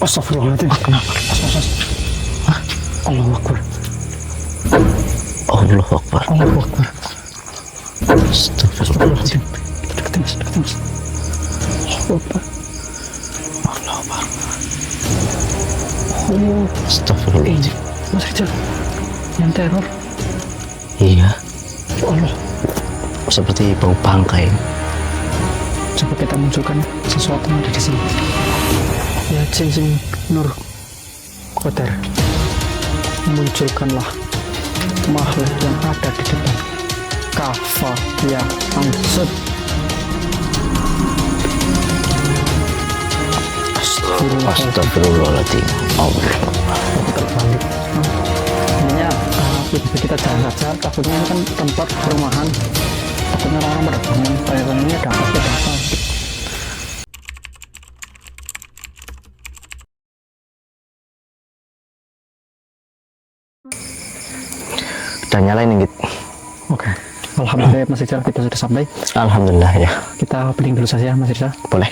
Astagfirullahaladzim. Kenapa? Hah? Allahu Akbar. Allahu Akbar. Allahu Akbar. Astagfirullahaladzim. Deketin mas, deketin mas. Allahu Akbar. Allahu Akbar. Oh, Astagfirullahaladzim. Mas Rizal, yang teror. Iya, Ya Allah, seperti bau bangkai. coba kita munculkan sesuatu yang ada di sini. Ya cincin Nur Qadar, munculkanlah makhluk yang ada di depan. Kafa ya Ansud. Astagfirullahaladzim. Allah. Terbalik. Intinya kita jalan saja. Takutnya ini kan tempat perumahan. Takutnya orang pada bangun. Kayak ini ada apa? Ada apa? Udah nyalain nih, Git. Oke. Alhamdulillah Mas Rizal, kita sudah sampai. Alhamdulillah ya. Kita bling dulu saja Mas Rizal. Boleh.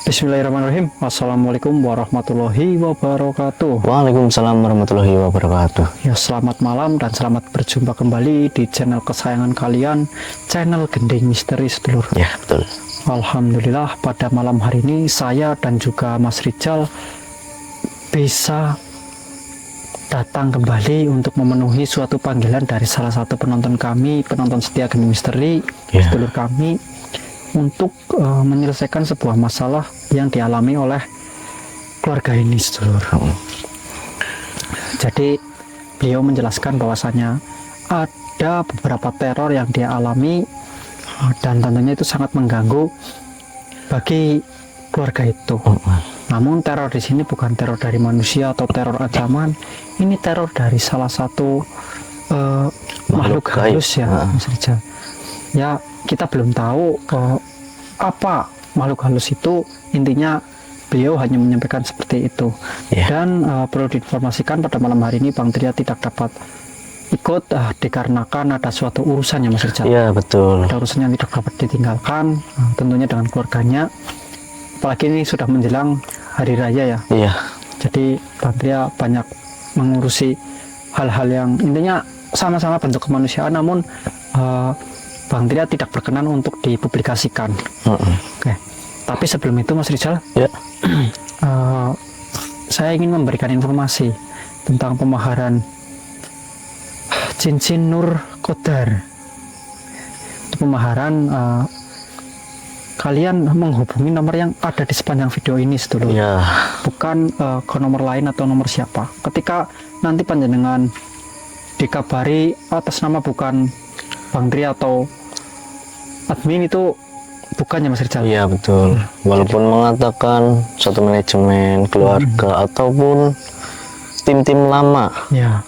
Bismillahirrahmanirrahim. Assalamualaikum warahmatullahi wabarakatuh. Waalaikumsalam warahmatullahi wabarakatuh. Ya, selamat malam dan selamat berjumpa kembali di channel kesayangan kalian, channel Gending Misteri sedulur. Ya, betul. Alhamdulillah pada malam hari ini saya dan juga Mas Rizal bisa datang kembali untuk memenuhi suatu panggilan dari salah satu penonton kami, penonton setia Gending Misteri, Ya. sedulur kami, untuk menyelesaikan sebuah masalah yang dialami oleh keluarga ini, sedulur. Jadi beliau menjelaskan bahwasanya ada beberapa teror yang dia alami dan tentunya itu sangat mengganggu bagi keluarga itu. Namun teror di sini bukan teror dari manusia atau teror ancaman, ini teror dari salah satu makhluk gaib. halus ya, Mas Rizal. Ya, kita belum tahu apa makhluk halus itu. Intinya beliau hanya menyampaikan seperti itu. Ya. Dan perlu diinformasikan pada malam hari ini Bang Tria tidak dapat ikut dikarenakan ada suatu urusan ya Mas Rizal. Iya, betul. Ada urusan yang tidak dapat ditinggalkan, tentunya dengan keluarganya. Apalagi ini sudah menjelang hari raya ya. Iya. Jadi Bang Tria banyak mengurusi hal-hal yang intinya sama-sama bentuk kemanusiaan, namun Bang Tria tidak berkenan untuk dipublikasikan. Oke. Tapi sebelum itu Mas Rizal, Ya. saya ingin memberikan informasi tentang pemaharan cincin Nur Qadar. Itu pemaharan kalian menghubungi nomor yang ada di sepanjang video ini, sedulur. Ya. Bukan ke nomor lain atau nomor siapa. Ketika nanti panjenengan dikabari atas nama bukan Bang Tri atau admin, itu bukannya Mas Rizal. Iya, betul. Walaupun mengatakan satu manajemen keluarga ataupun tim-tim lama, Ya,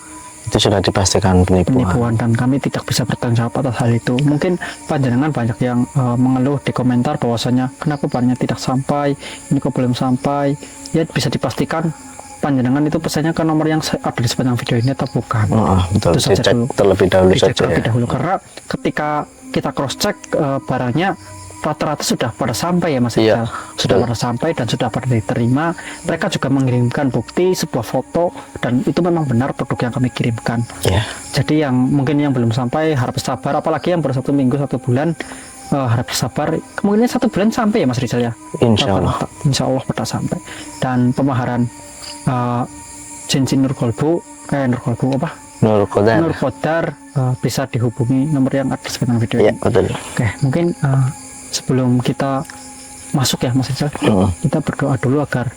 itu sudah dipastikan penipuan. penipuan dan kami tidak bisa bertanggung jawab atas hal itu. Mungkin panjenengan banyak yang mengeluh di komentar bahwasanya kenapa barangnya tidak sampai, ini kok belum sampai. Ya, bisa dipastikan panjenengan itu pesannya ke nomor yang ada di sepanjang video ini atau bukan. Betul. Itu saja Dicek dulu. terlebih dahulu Dicek saja terlebih ya. dahulu, karena ketika kita cross check barangnya rata-rata sudah pada sampai ya Mas Iya, Rizal. Sudah betul. pada sampai dan sudah pada diterima. Mereka juga mengirimkan bukti sebuah foto dan itu memang benar produk yang kami kirimkan. Ya. Jadi yang mungkin yang belum sampai harap sabar, apalagi yang baru 1 minggu 1 bulan, harap sabar. Kemungkinan 1 bulan sampai ya Mas Rizal ya. Insya Allah. Insya Allah pada sampai. Dan pemaharan cincin Nur Kolbu apa? Nur Qadar. Nur Qadar bisa dihubungi nomor yang ada di sepanjang video Ya, ini. betul. Oke, mungkin sebelum kita masuk ya Mas Rizal, kita berdoa dulu agar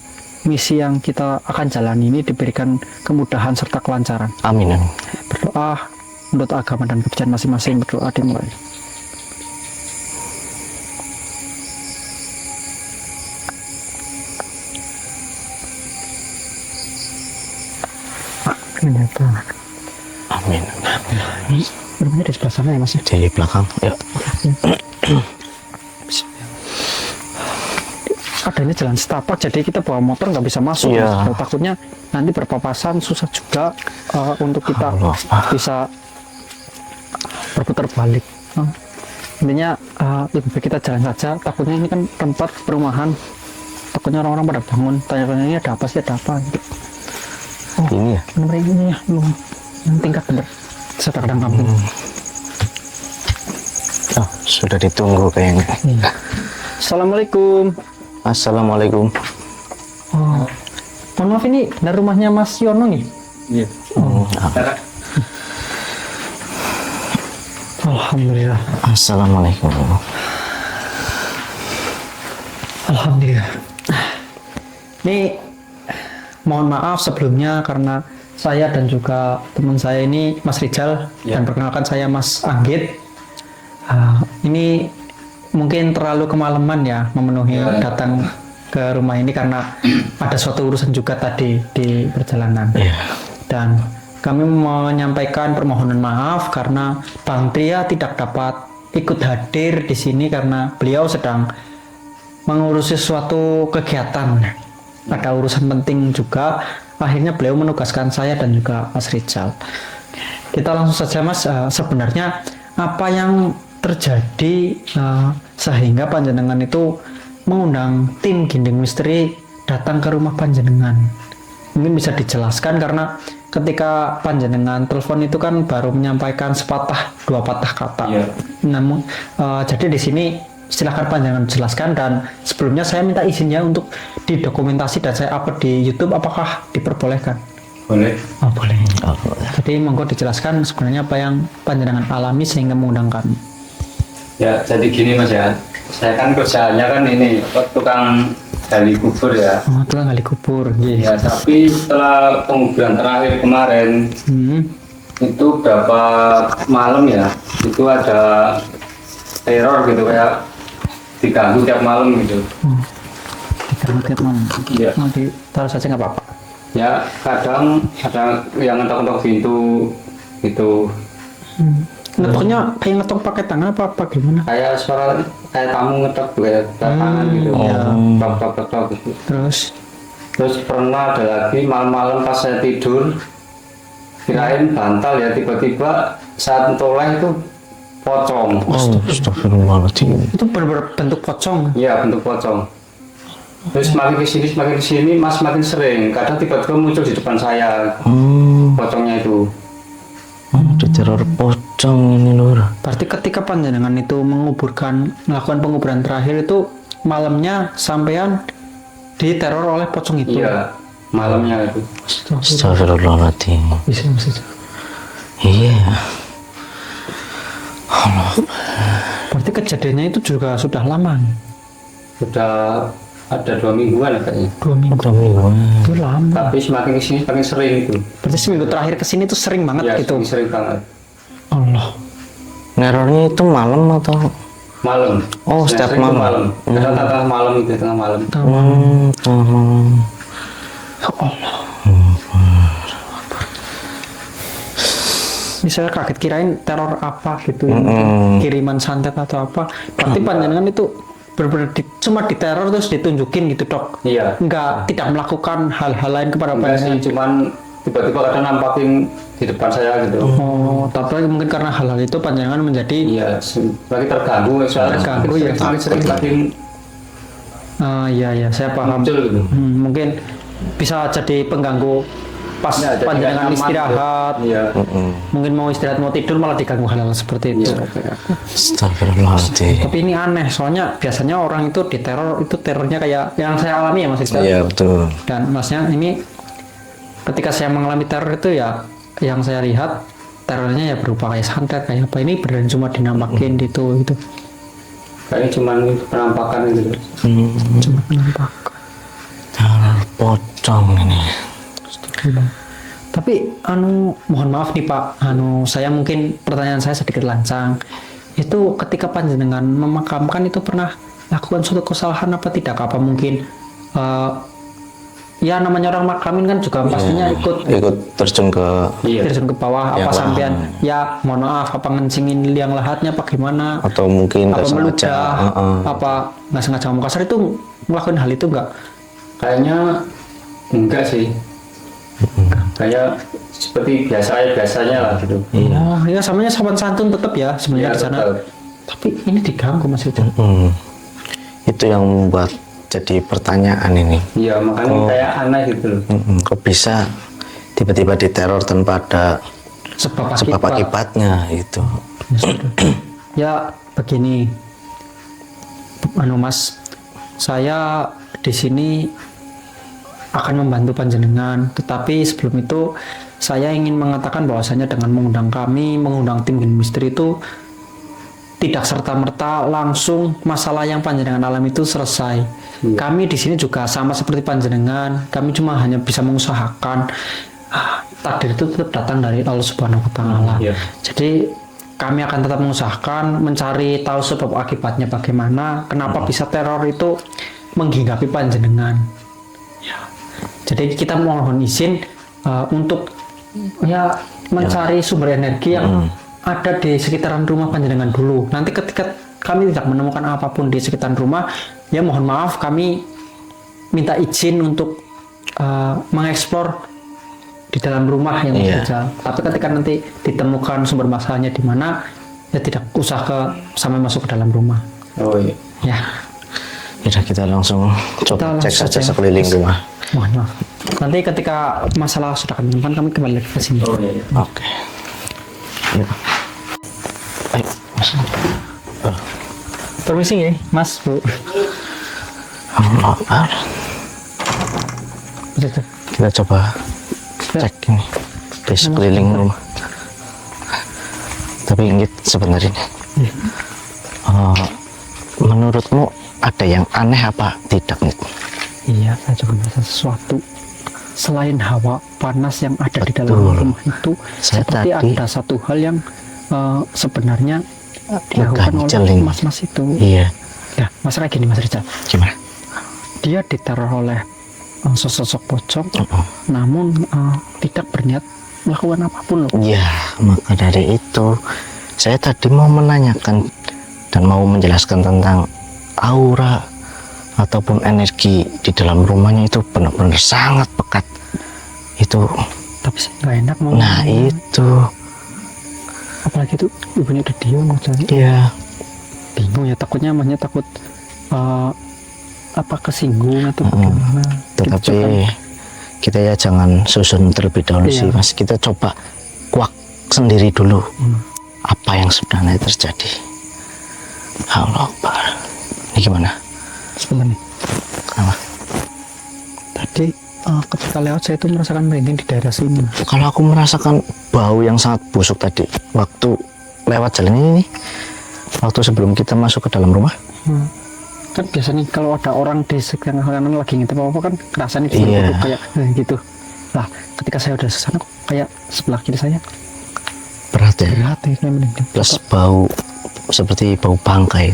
misi yang kita akan jalani ini diberikan kemudahan serta kelancaran. Amin. Amin. Berdoa menurut agama dan kepercayaan masing-masing. Berdoa dimulai. Ini apa? Amin. Rumahnya di sebelah sana ya Mas? Di belakang. Ya. Adanya jalan setapak, jadi kita bawa motor nggak bisa masuk. Iya. Mas. Takutnya nanti berpapasan, susah juga untuk kita Allah. bisa berputar balik. Intinya lebih baik kita jalan saja. Takutnya ini kan tempat perumahan takutnya orang-orang pada bangun tanya-tanya ini ada apa sih, ada apa gitu. Ini ya. Nomor ini ya, belum yang tingkat bener. Saya kadang kambing. Oh, sudah ditunggu kayaknya. Iya. Assalamualaikum. Assalamualaikum. Oh, mohon maaf ini dari rumahnya Mas Yono nih. Iya. Alhamdulillah. Assalamualaikum. Alhamdulillah. Ini mohon maaf sebelumnya karena saya dan juga teman saya ini Mas Rijal dan perkenalkan saya Mas Anggit. Ini mungkin terlalu kemalaman ya memenuhi datang ke rumah ini karena ada suatu urusan juga tadi di perjalanan. Dan kami menyampaikan permohonan maaf karena Bang Tria tidak dapat ikut hadir di sini karena beliau sedang mengurusi suatu kegiatan. Ada urusan penting juga. Akhirnya beliau menugaskan saya dan juga Mas Rizal. Kita langsung saja Mas, sebenarnya apa yang terjadi sehingga panjenengan itu mengundang tim Gending Misteri datang ke rumah panjenengan? Mungkin bisa dijelaskan karena ketika panjenengan telepon itu kan baru menyampaikan sepatah dua patah kata. Namun jadi di sini silahkan panjenengan jelaskan, dan sebelumnya saya minta izinnya untuk didokumentasi dan saya upload di YouTube, apakah diperbolehkan? Boleh. Oh, boleh. Jadi monggo dijelaskan sebenarnya apa yang panjenengan alami sehingga mengundang kami. Ya, jadi gini Mas ya. Saya kan kerjaannya kan ini tukang gali kubur ya. Oh, tukang gali kubur. Ya, tapi setelah penguburan terakhir kemarin itu berapa malam ya, itu ada teror gitu, kayak diganggu tiap malam gitu. Diganggu tiap malam. Iya. Mau ditaruh saja nggak apa-apa. Ya, kadang ada yang ngetok-ngetok pintu gitu. Ngetoknya kayak ngetok pakai tangan apa gimana? Kayak suara kayak tamu ngetok kayak tangan gitu. Tok-tok-tok gitu. Terus pernah ada lagi malam-malam pas saya tidur, kirain bantal ya, tiba-tiba saat toleh itu pocong. Astagfirullahaladzim. Itu berbentuk pocong. Iya, bentuk pocong. Terus semakin kesini mas makin sering. Kadang tiba-tiba muncul di depan saya pocongnya itu. Diteror pocong ini lur. Berarti ketika panjenengan itu melakukan penguburan terakhir itu malamnya sampean diteror oleh pocong itu. Iya, malamnya itu. Astagfirullahaladzim. Bisa. Iya. Berarti kejadiannya itu juga sudah lama nih? Sudah ada 2 mingguan kayaknya. 2 minggu. Itu lama. Tapi semakin kesini semakin sering itu. Berarti seminggu terakhir kesini tuh sering banget Iya, gitu. sering banget. Allah. Nerornya itu malam atau? Malam. Oh, setiap Sering itu malam. Kadang tengah malam itu, tengah malam. Ya Allah. Ini saya kaget kirain teror apa gitu, kiriman santet atau apa. Berarti panjenengan itu benar-benar cuma diteror terus ditunjukin gitu dok. Iya. Tidak melakukan hal-hal lain kepada Enggak panjenengan. sih, cuman tiba-tiba kadang nampakin di depan saya gitu. Oh, tapi mungkin karena hal-hal itu panjenengan menjadi Iya, lagi terganggu soalnya. Terganggu, ya. Semakin sering makin iya saya paham. muncul gitu. Mungkin bisa jadi pengganggu pas Ya, jadi panjenengan nggak nyaman istirahat. gitu. Iya. Mungkin mau istirahat mau tidur malah diganggu hal-hal seperti itu. Iya, kayak aku. Astagfirullahaladzim. Tapi ini aneh, soalnya biasanya orang itu diteror itu terornya kayak yang saya alami ya Mas Iqbal. Iya betul. Dan masnya ini ketika saya mengalami teror itu ya yang saya lihat terornya ya berupa kayak santet kayak apa, ini beneran cuma dinampakin gitu. Kayaknya cuman penampakan gitu. Cuma penampakan. Teror pocong ini. Tapi mohon maaf nih Pak, saya mungkin pertanyaan saya sedikit lancang. Itu ketika panjenengan memakamkan itu pernah lakukan suatu kesalahan apa tidak? Apa mungkin ya namanya orang makamin kan juga pastinya ikut terjun ke terjun ke bawah, apa Ya, sampean ya mohon maaf apa ngencingin liang lahatnya apa gimana, atau mungkin apa nggak sengaja. meludah, apa nggak sengaja ngomong kasar, itu melakukan hal itu enggak? Kayaknya enggak sih. Kayak seperti biasanya lah gitu. Oh ya samanya sopan santun tetap ya sebenarnya Iya, di sana. tetap. Tapi ini diganggu Mas itu. Itu yang membuat jadi pertanyaan ini. Iya, makanya kayak aneh gitu loh. Kok bisa tiba-tiba diteror tanpa ada sebab sebab akibat. akibatnya itu? Ya, sudah. Ya begini, Mas, saya di sini akan membantu panjenengan, tetapi sebelum itu saya ingin mengatakan bahwasanya dengan mengundang tim Gen Misteri itu tidak serta-merta langsung masalah yang panjenengan alami itu selesai. Kami di sini juga sama seperti panjenengan, kami cuma hanya bisa mengusahakan. Takdir itu tetap datang dari Allah Subhanahu wa Ta'ala. Jadi kami akan tetap mengusahakan mencari tahu sebab akibatnya bagaimana, kenapa bisa teror itu menghinggapi panjenengan. Jadi kita mohon izin untuk ya mencari sumber energi yang ada di sekitaran rumah panjenengan dulu. Nanti ketika kami tidak menemukan apapun di sekitaran rumah, ya mohon maaf kami minta izin untuk mengeksplor di dalam rumah yang saja. Tapi ketika nanti ditemukan sumber masalahnya di mana, ya tidak usah sampai masuk ke dalam rumah. Oh iya. Ya. Ya kita langsung coba Kita cek langsung saja saja. sekeliling rumah. Mohon maaf. Nanti ketika masalah sudah kami temukan, kami kembali lagi ke sini. Oh iya. Oke. Ya. Ayo, Mas. Permisi ya, Mas, Bu. Allah Akbar. Betul. Kita coba cek ini di sekeliling rumah. Tapi Inggit sebenarnya ini, menurutmu ada yang aneh apa tidak nih? Iya, saya juga merasa sesuatu selain hawa panas yang ada di dalam Betul. rumah itu. Saya Seperti tadi ada satu hal yang sebenarnya dilakukan oleh ganjeling. mas-mas itu. Iya. Ya, masalah gini, Mas Rizal. Gimana? Dia diteror oleh sosok pocong, namun tidak berniat melakukan apapun loh. Ya, maka dari itu saya tadi mau menanyakan dan mau menjelaskan tentang aura ataupun energi di dalam rumahnya itu benar-benar sangat pekat. Itu, Tapi saya nggak enak mau. nah itu, Apalagi itu ibunya udah diem aja. ya Bingung ya, takutnya mahnya takut apa kesinggung atau bagaimana. tetapi Gitu kan. kita ya jangan susun terlebih dahulu Iya. sih Mas. Kita coba kuak sendiri dulu apa yang sebenarnya terjadi. Allah Akbar. Ini gimana? Sebentar nih. Kenapa? Tadi ketika lewat saya itu merasakan merinding di daerah sini. Kalau aku merasakan bau yang sangat busuk tadi waktu lewat jalan ini, waktu sebelum kita masuk ke dalam rumah. Kan biasanya kalau ada orang di sekitar kanan lagi ngintip apa kan rasanya Iya. kayak gitu. Lah, ketika saya udah kesana kok kayak sebelah kiri saya Berat ya. berat ya, kayak merinding. Plus bau seperti bau bangkai.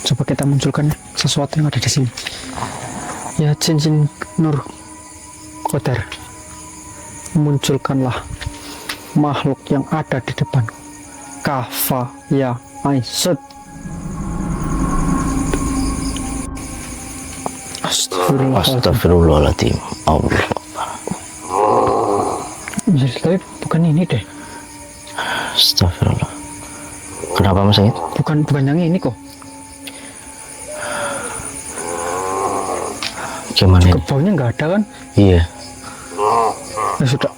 Coba kita munculkan sesuatu yang ada di sini. Ya cincin Nur Qadar, munculkanlah makhluk yang ada di depan. Kafa ya Aisyad. Astagfirullahaladzim. Allah. Ya, tapi bukan ini deh. Astagfirullah. Kenapa Mas Said? Bukan yang ini kok. Gimana ini? Baunya nggak ada kan? Iya. Ya sudah.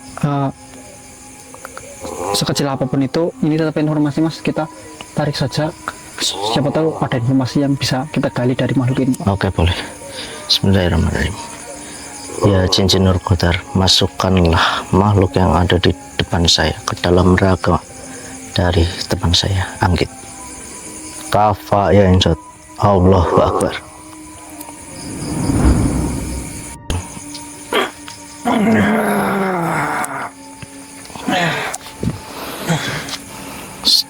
Sekecil apapun itu, ini tetap informasi Mas. Kita tarik saja. Siapa tahu ada informasi yang bisa kita gali dari makhluk ini. Oke, boleh. Bismillahirrahmanirrahim. Ya cincin Nur Qadar, masukkanlah makhluk yang ada di depan saya ke dalam raga dari teman saya, Anggit. Kafa ya insat. Allahu Akbar.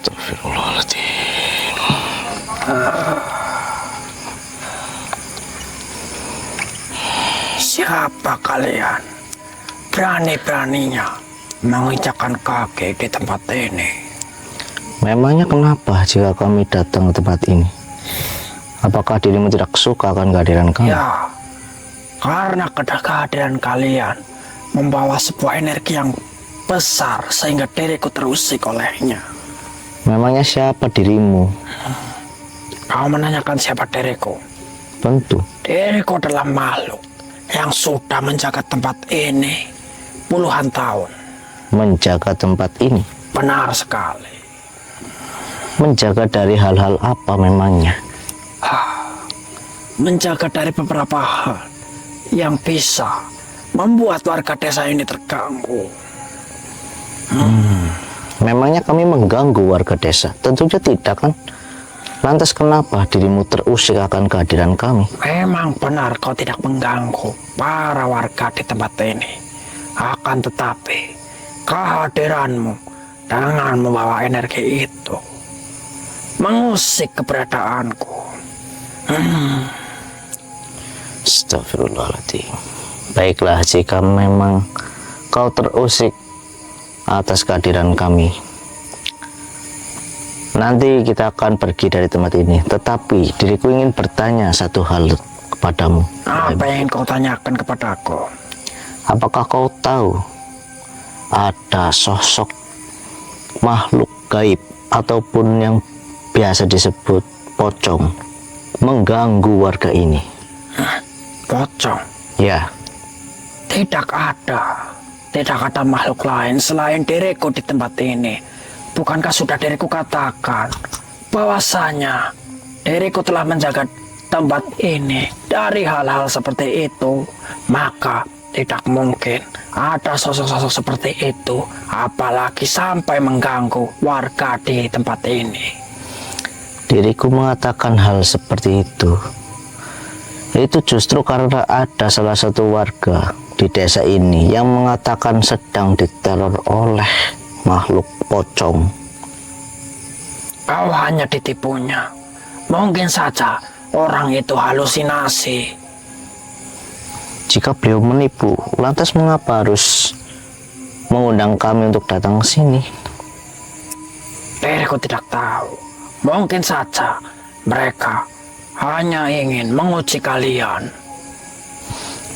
Astagfirullahaladzim. Siapa kalian? Berani-beraninya menginjakkan kaki di tempat ini. Memangnya kenapa jika kami datang ke tempat ini? Apakah dirimu tidak suka akan kehadiran kami? Ya, karena kehadiran kalian membawa sebuah energi yang besar sehingga diriku terusik olehnya. Memangnya siapa dirimu? Kau menanyakan siapa diriku? Tentu. Diriku adalah makhluk yang sudah menjaga tempat ini puluhan tahun. Menjaga tempat ini. Benar sekali. Menjaga dari hal-hal apa memangnya? Menjaga dari beberapa hal yang bisa membuat warga desa ini terganggu. Memangnya kami mengganggu warga desa? Tentunya tidak kan? Lantas kenapa dirimu terusik akan kehadiran kami? Memang benar kau tidak mengganggu para warga di tempat ini. Akan tetapi kehadiranmu dengan membawa energi itu mengusik keberadaanku. Astagfirullahaladzim. Baiklah, jika memang kau terusik atas kehadiran kami, nanti kita akan pergi dari tempat ini. Tetapi diriku ingin bertanya satu hal kepadamu. Apa yang kau tanyakan kepadaku? Apakah kau tahu ada sosok makhluk gaib ataupun yang biasa disebut pocong mengganggu warga ini? Pocong? Ya. Tidak ada makhluk lain selain diriku di tempat ini. Bukankah sudah diriku katakan bahwasanya diriku telah menjaga tempat ini dari hal-hal seperti itu? Maka tidak mungkin ada sosok-sosok seperti itu, apalagi sampai mengganggu warga di tempat ini. Diriku mengatakan hal seperti itu justru karena ada salah satu warga di desa ini yang mengatakan sedang diteror oleh makhluk pocong. Kau hanya ditipunya. Mungkin saja orang itu halusinasi. Jika beliau menipu, lantas mengapa harus mengundang kami untuk datang ke sini? Diriku tidak tahu. Mungkin saja mereka hanya ingin menguji kalian.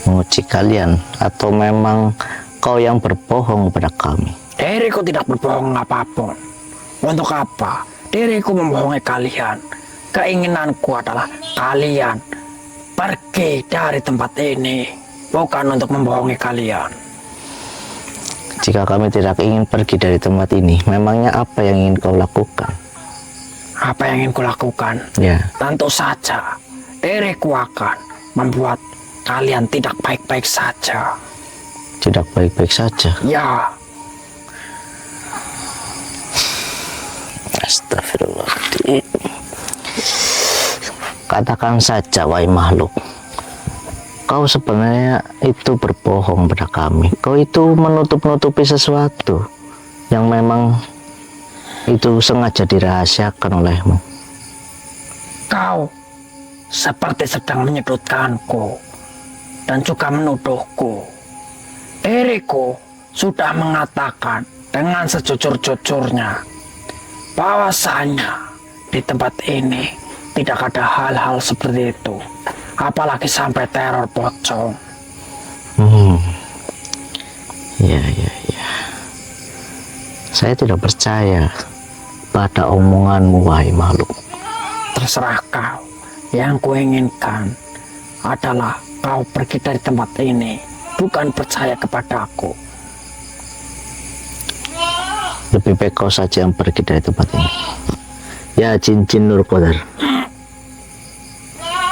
Menguji kalian? Atau memang kau yang berbohong pada kami? Diriku tidak berbohong apapun. Untuk apa diriku membohongi kalian? Keinginanku adalah kalian pergi dari tempat ini, bukan untuk membohongi kalian. Jika kami tidak ingin pergi dari tempat ini, memangnya apa yang ingin kau lakukan? Apa yang ingin kulakukan? Ya. Tentu saja diriku akan membuat kalian tidak baik-baik saja. Tidak baik-baik saja? Ya. Astagfirullahaladzim. Katakan saja, wahai makhluk, kau sebenarnya itu berbohong pada kami. Kau itu menutup-nutupi sesuatu yang memang itu sengaja dirahasiakan olehmu. Kau seperti sedang menyudutkanku dan juga menuduhku. Diriku sudah mengatakan dengan sejujur-jujurnya bahwasanya di tempat ini tidak ada hal-hal seperti itu, apalagi sampai teror pocong. Ya. Saya tidak percaya pada omonganmu, wahai makhluk. Terserah kau. Yang kuinginkan adalah kau pergi dari tempat ini, bukan percaya kepadaku. Lebih baik kau saja yang pergi dari tempat ini. Ya cincin Nur Qadar,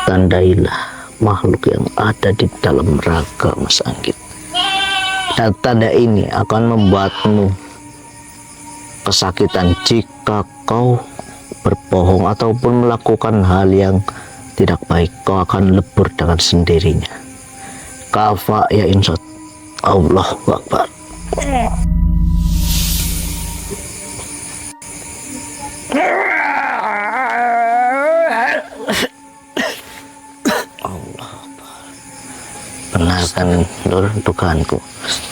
tandailah makhluk yang ada di dalam raga Mas Anggit. Dan tanda ini akan membuatmu kesakitan jika kau berbohong ataupun melakukan hal yang tidak baik. Kau akan lebur dengan sendirinya. Kafa ya insot. Allahu Akbar. Benarkan Nur dugaanku,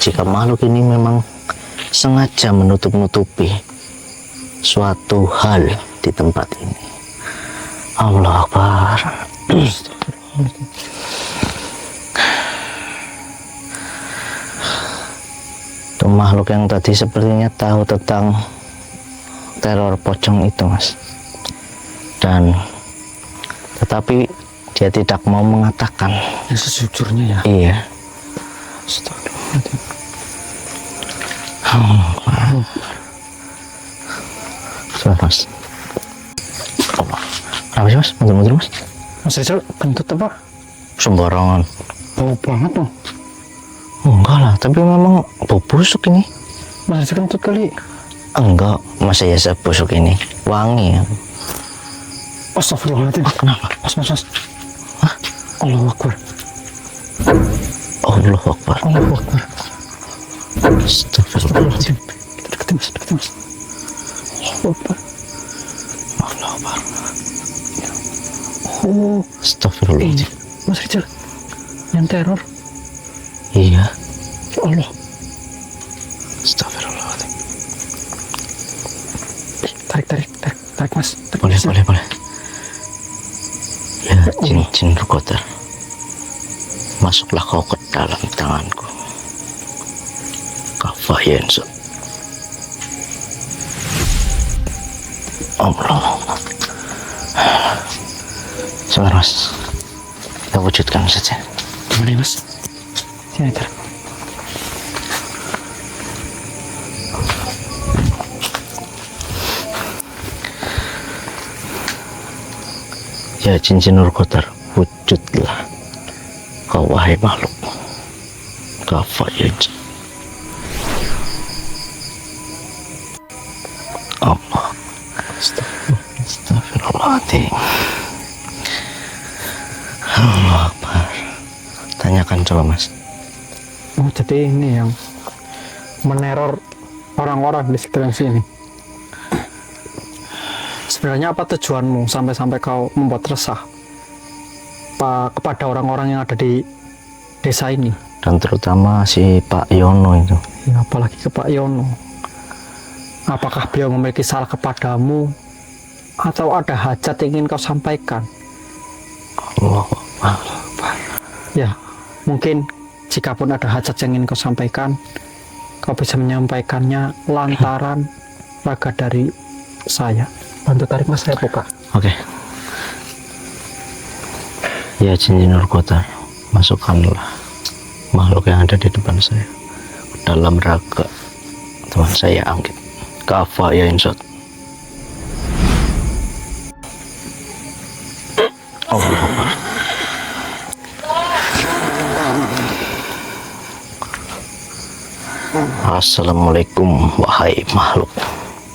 jika makhluk ini memang sengaja menutup-nutupi suatu hal di tempat ini. Allah Akbar. Itu makhluk yang tadi sepertinya tahu tentang teror pocong itu, Mas. Dan tetapi Dia tidak mau mengatakan. Ya, sejujurnya ya. Iya. Astagfirullahaladzim. Sebentar, Mas. Allah. Kenapa sih, Mas? Mundur-mundur, Mas. Mas Rizal, kentut apa? Sembarangan. Bau banget tuh. Enggak lah, tapi memang bau busuk ini. Mas Rizal kentut kali. Enggak, masa ya sebusuk ini. Wangi ya. Astagfirullahaladzim. Kenapa? Mas. Hah? Allahu Akbar. Allahu Akbar. Allahu Akbar. Astagfirullahaladzim. Kita deketin mas. Allahu Akbar. Allahu Akbar. Oh, Astagfirullahaladzim. Mas Rizal, yang teror. Iya. Ya Allah. Astagfirullahaladzim. Tarik mas. Boleh. Ya, cincin rukotar. Masuklah kau ke dalam tanganku. Kafayenso. Allah. Sebentar, Mas. Kita wujudkan saja. Gimana mas? Sini tarik. Ya cincin rukotar, wujudlah kau wahai makhluk. Kafayenso. Allah. Astagfirullahaladzim. Allah Akbar. Tanyakan coba mas. Oh, jadi ini yang meneror orang-orang di sekitaran sini. Sebenarnya apa tujuanmu sampai kau membuat resah kepada orang-orang yang ada di desa ini? Dan terutama si Pak Yono itu. Ya, apalagi ke Pak Yono. Apakah beliau memiliki salah kepadamu atau ada hajat yang ingin kau sampaikan? Allah Akbar. Ya, mungkin jika pun ada hajat yang ingin kau sampaikan, kau bisa menyampaikannya lantaran raga dari saya. Bantu tarik mas, saya buka. Oke. Ya cincin rukotar, masukkanlah makhluk yang ada di depan saya ke dalam raga teman saya Anggit. Kafa ya insot. Allah Akbar. Assalamualaikum wahai makhluk.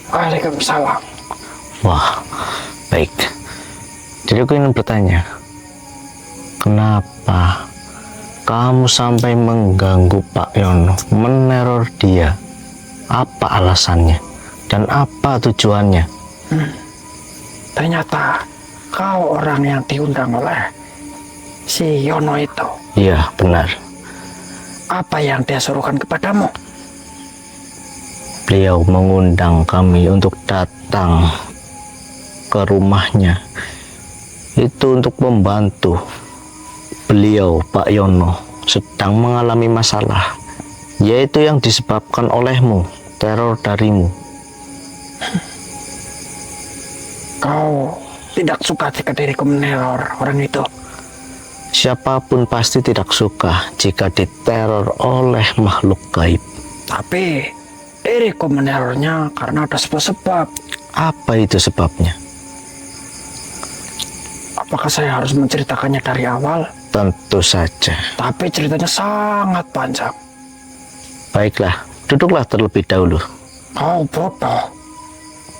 Waalaikumsalam. Wah, baik. Jadi aku ingin bertanya, kenapa kamu sampai mengganggu Pak Yono, meneror dia? Apa alasannya? Dan apa tujuannya? Ternyata kau orang yang diundang oleh si Yono itu. Iya, benar. Apa yang dia suruhkan kepadamu? Beliau mengundang kami untuk datang ke rumahnya. Itu untuk membantu beliau, Pak Yono, sedang mengalami masalah, yaitu yang disebabkan olehmu, teror darimu. Kau tidak suka jika diriku meneror orang itu. Siapapun pasti tidak suka jika diteror oleh makhluk gaib. Tapi diriku menerornya karena ada sebuah sebab. Apa itu sebabnya? Apakah saya harus menceritakannya dari awal? Tentu saja. Tapi ceritanya sangat panjang. Baiklah, duduklah terlebih dahulu. Kau bodoh.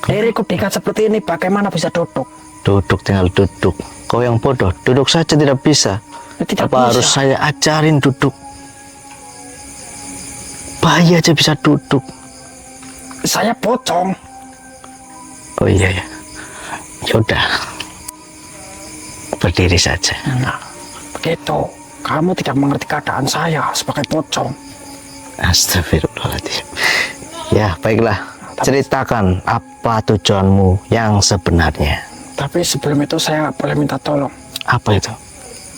Diriku diikat seperti ini, bagaimana bisa duduk? Duduk, tinggal duduk. Kau yang bodoh, duduk saja tidak bisa. Tidak Apa bisa. harus saya ajarin duduk? Bayi aja bisa duduk. Saya pocong. Oh iya ya. Yaudah. Berdiri saja. Nah, begitu. Kamu tidak mengerti keadaan saya sebagai pocong. Astagfirullahaladzim. Ya, baiklah. Ceritakan apa tujuanmu yang sebenarnya. Tapi sebelum itu saya boleh minta tolong. Apa itu?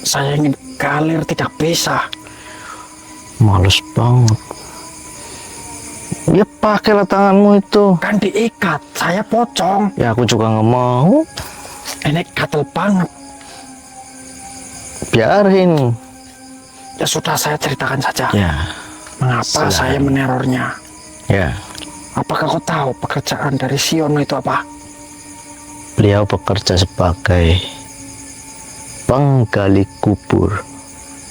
Saya ingin galir, tidak bisa. Males banget. Ya pakailah tanganmu itu. Kan diikat, saya pocong. Ya aku juga nggak mau. Ini gatel banget. biarin. Ya sudah, saya ceritakan saja. Ya, Mengapa silakan. saya menerornya? ya. Apakah kau tahu pekerjaan dari Siono itu apa? Beliau bekerja sebagai penggali kubur.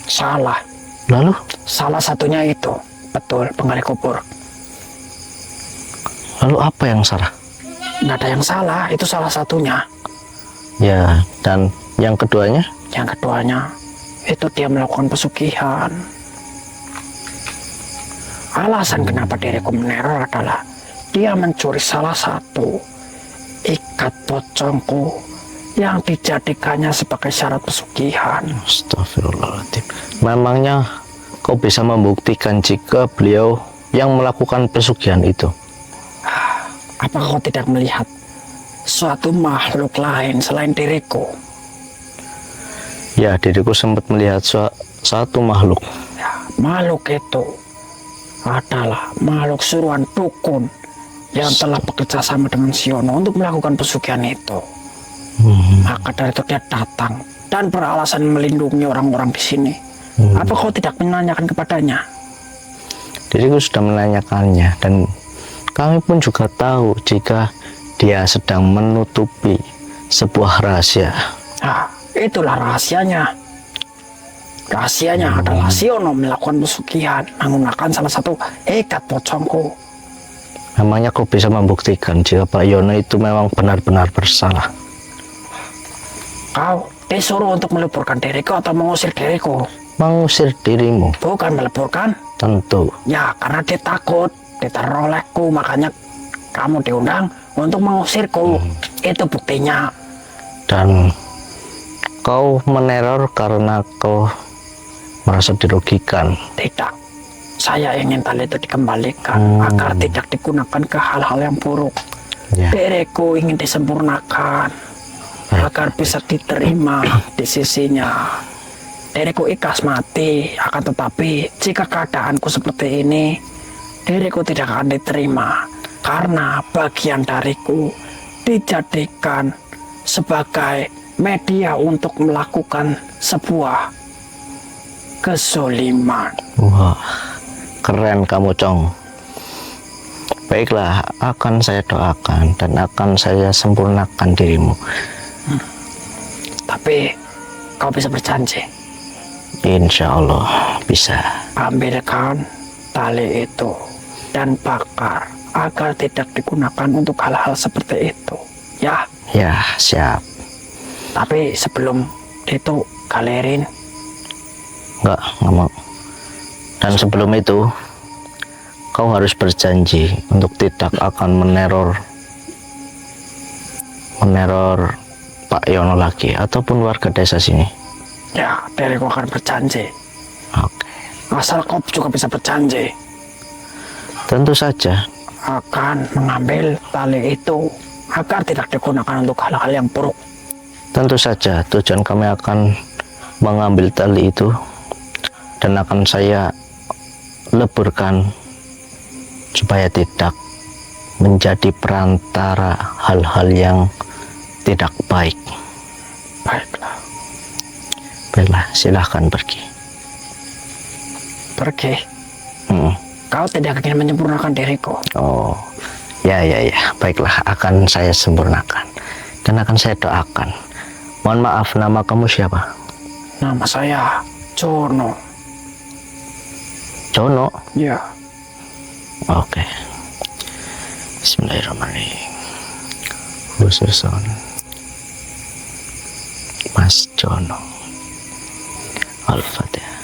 Salah. Lalu? Salah satunya itu. Betul, penggali kubur. Lalu apa yang salah? Nggak ada yang salah, itu salah satunya. Ya, dan yang keduanya? Yang keduanya, itu dia melakukan pesugihan. Alasan kenapa diriku meneror adalah dia mencuri salah satu ikat pocongku yang dijadikannya sebagai syarat pesugihan. Astagfirullahaladzim. Memangnya kau bisa membuktikan jika beliau yang melakukan pesugihan itu? Apakah kau tidak melihat suatu makhluk lain selain diriku? Ya, diriku sempat melihat satu makhluk. Ya, makhluk itu adalah makhluk suruhan dukun yang telah bekerja sama dengan Siono untuk melakukan pesugihan itu. Maka dari itu dia datang dan beralasan melindungi orang-orang di sini. Apa kau tidak menanyakan kepadanya? Diriku sudah menanyakannya dan kami pun juga tahu jika dia sedang menutupi sebuah rahasia. Nah, itulah rahasianya. Rahasianya adalah Siono melakukan pesugihan menggunakan salah satu ikat pocongku. Namanya kau bisa membuktikan jika Pak Yono itu memang benar-benar bersalah. Kau disuruh untuk meleburkan diriku atau mengusir diriku? Mengusir dirimu, Bukan meleburkan. tentu. Ya, karena dia takut diteror olehku, makanya kamu diundang untuk mengusirku. Itu buktinya. Dan kau meneror karena kau merasa dirugikan. Tidak. Saya ingin tali itu dikembalikan agar tidak digunakan ke hal-hal yang buruk. Ya. Diriku ingin disempurnakan agar bisa diterima di sisinya. Diriku ikhlas mati, akan tetapi jika keadaanku seperti ini, diriku tidak akan diterima karena bagian dariku dijadikan sebagai media untuk melakukan sebuah kezoliman. Wah, keren kamu, Cong. Baiklah, akan saya doakan dan akan saya sempurnakan dirimu. Tapi kau bisa berjanji, Insya Allah bisa. ambilkan tali itu dan bakar agar tidak digunakan untuk hal-hal seperti itu. Ya, Ya, siap. tapi sebelum itu galerin. Enggak mau. Dan sebelum itu, kau harus berjanji untuk tidak akan meneror Pak Yono lagi ataupun warga desa sini. Ya, diriku akan berjanji. Oke. Asal kau juga bisa berjanji Tentu saja. akan mengambil tali itu agar tidak digunakan untuk hal-hal yang buruk. Tentu saja tujuan kami akan mengambil tali itu dan akan saya leburkan supaya tidak menjadi perantara hal-hal yang tidak baik. Baiklah, Baiklah, silahkan pergi. pergi. Hmm. Kau tidak ingin menyempurnakan diriku. Oh, ya. Baiklah, akan saya sempurnakan dan akan saya doakan. Mohon maaf, nama kamu siapa? Nama saya Jono. Jono. Ya, Oke. Bismillahirrahmanirrahim. Khususon Mas Jono. Al-Fatihah.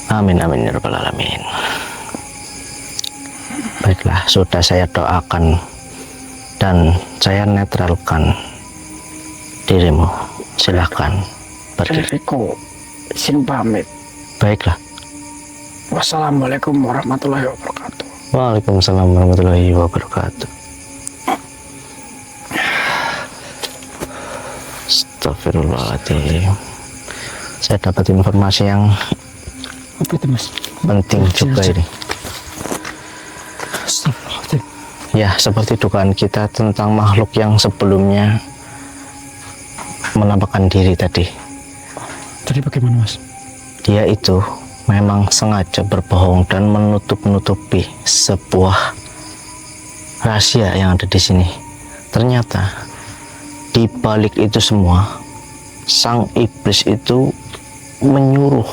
Amin amin ya rabbal alamin. Baiklah, sudah saya doakan dan saya netralkan dirimu. Silahkan pergi. diriku izin pamit. Baiklah. Wassalamualaikum warahmatullahi wabarakatuh. Waalaikumsalam warahmatullahi wabarakatuh. Astagfirullahaladzim. Saya dapat informasi yang Apa itu, Mas? penting juga ini. Astagfirullahaladzim. Ya, seperti dugaan kita tentang makhluk yang sebelumnya menampakkan diri tadi. Jadi bagaimana Mas? Dia itu memang sengaja berbohong dan menutup-nutupi sebuah rahasia yang ada di sini. Ternyata di balik itu semua, sang iblis itu menyuruh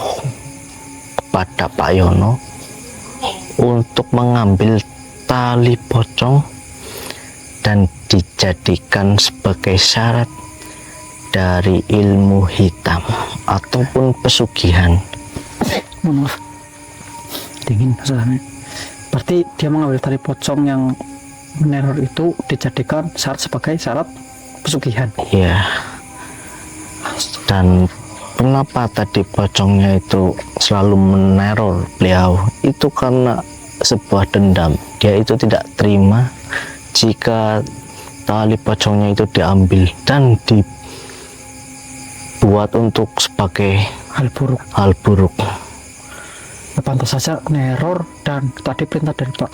kepada Pak Yono untuk mengambil tali pocong dan dijadikan sebagai syarat dari ilmu hitam ataupun pesugihan. Mohon maaf, dingin rasanya. Berarti dia mengambil tali pocong yang meneror itu dijadikan syarat sebagai syarat pesugihan. Ya. Dan kenapa tadi pocongnya itu selalu meneror beliau? Itu karena sebuah dendam. Dia itu tidak terima jika tali pocongnya itu diambil dan dibuat untuk sebagai Hal buruk. Ya, pantas saja neror, dan tadi perintah dari Pak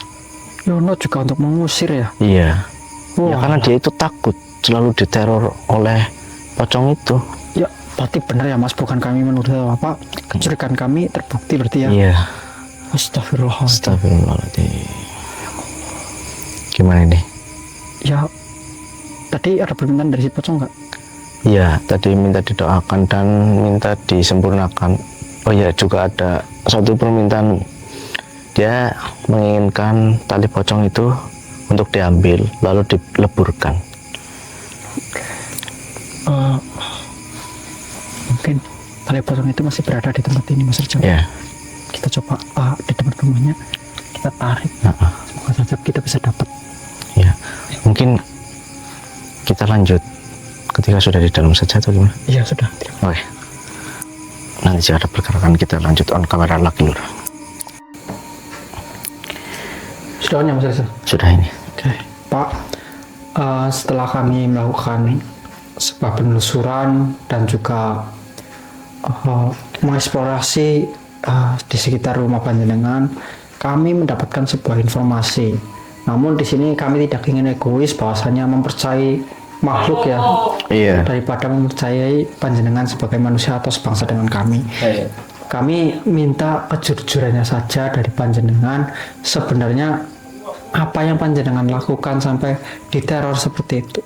Yono juga untuk mengusir ya. Iya. Ya, Wah. karena dia itu takut selalu diteror oleh pocong itu. Ya, berarti benar ya Mas, bukan kami menuduh apa, kecurigaan kami terbukti berarti ya. Iya. Astagfirullah. Astagfirullahaladzim. Gimana ini? Ya, tadi ada permintaan dari si pocong nggak? Ya, tadi minta didoakan dan minta disempurnakan. Oh ya, juga ada satu permintaan. Dia menginginkan tali pocong itu untuk diambil lalu dileburkan. Mungkin tali pocong itu masih berada di tempat ini Mas Rijal. Ya. Kita coba di depan rumahnya kita tarik. Semoga saja kita bisa dapat. Ya. Mungkin kita lanjut ketika sudah di dalam saja atau gimana? Iya sudah. Oke. Nanti jika ada pergerakan kita lanjut on kamera lagi lur. Sudah Mas Rijal. Sudah ini. Oke, Pak. Setelah kami melakukan sebuah penelusuran dan juga mengeksplorasi di sekitar rumah panjenengan, kami mendapatkan sebuah informasi. Namun di sini kami tidak ingin egois bahwasanya mempercayai makhluk ya, Iya. daripada mempercayai panjenengan sebagai manusia atau sebangsa dengan kami. Kami minta kejujurannya saja dari panjenengan, sebenarnya apa yang panjenengan lakukan sampai diteror seperti itu.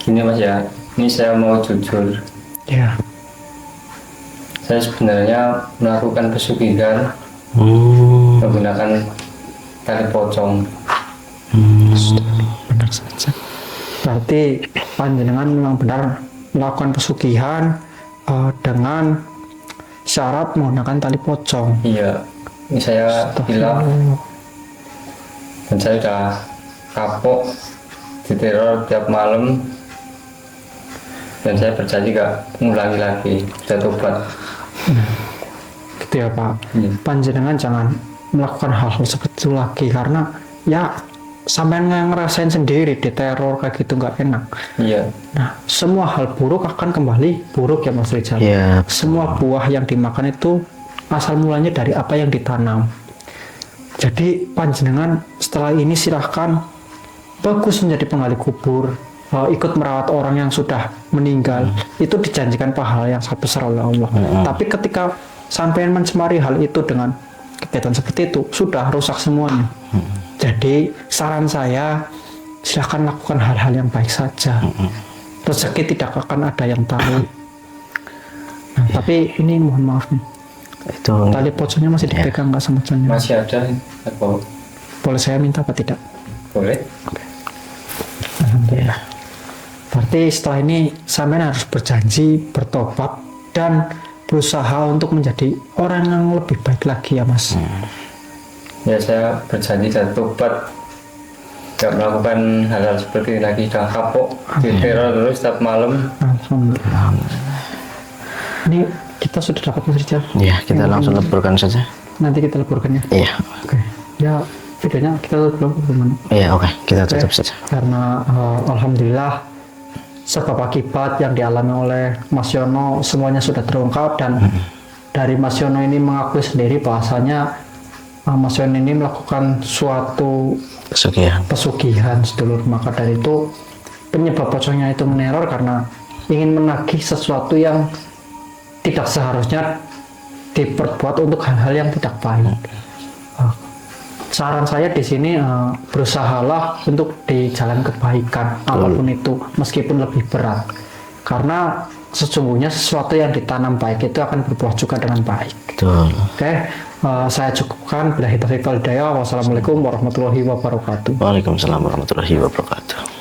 Gini Mas ya, ini saya mau jujur. Ya, Saya sebenarnya melakukan pesugihan menggunakan tali pocong. benar saja. Berarti panjenengan memang benar melakukan pesugihan dengan syarat menggunakan tali pocong. Iya, ini saya hilang dan saya udah kapok diteror tiap malam, dan saya berjanji gak ngulangi lagi. Saya tobat. Gitu ya Pak. Iya. Panjenengan jangan melakukan hal-hal seperti itu lagi, karena ya sampai ngerasain sendiri diteror kayak gitu nggak enak. Iya. Nah, semua hal buruk akan kembali buruk ya Mas Rijal. Iya. Semua buah yang dimakan itu asal mulanya dari apa yang ditanam. Jadi panjenengan setelah ini silahkan bagus menjadi penggali kubur, ikut merawat orang yang sudah meninggal. Itu dijanjikan pahala yang sangat besar oleh Allah. Tapi ketika sampai mencemari hal itu dengan kegiatan seperti itu, sudah rusak semuanya. Jadi saran saya, silahkan lakukan hal-hal yang baik saja. Rezeki tidak akan ada yang tahu. Nah, tapi ini mohon maaf nih, Itu tali pocongnya masih dipegang nggak sama jalannya? Masih ada. Apa? Boleh saya minta apa tidak? Boleh? Alhamdulillah. Berarti setelah ini sampean harus berjanji bertobat dan berusaha untuk menjadi orang yang lebih baik lagi ya Mas. Ya, saya berjanji dan tobat gak melakukan hal-hal seperti ini lagi. Sudah kapok diteror terus setiap malam. Alhamdulillah. Ini kita sudah dapat Mas Rijal. ya kita langsung leburkan saja. Nanti kita leburkan ya. Iya. Oke. Ya videonya kita tutup dulu bagaimana? Iya, oke. Kita tutup Oke. saja. Karena alhamdulillah sebab akibat yang dialami oleh Mas Yono semuanya sudah terungkap, dan dari Mas Yono ini mengakui sendiri bahwasanya Mas Wen ini melakukan suatu Pesugihan. pesugihan sedulur. Maka dari itu penyebab pocongnya itu meneror karena ingin menagih sesuatu yang tidak seharusnya diperbuat untuk hal-hal yang tidak baik. Saran saya di sini berusahalah untuk di jalan kebaikan apapun itu meskipun lebih berat, karena sesungguhnya sesuatu yang ditanam baik itu akan berbuah juga dengan baik. Betul. Oke, saya cukupkan. Billahi taufiq wal hidayah. Wassalamualaikum warahmatullahi wabarakatuh. Waalaikumsalam warahmatullahi wabarakatuh.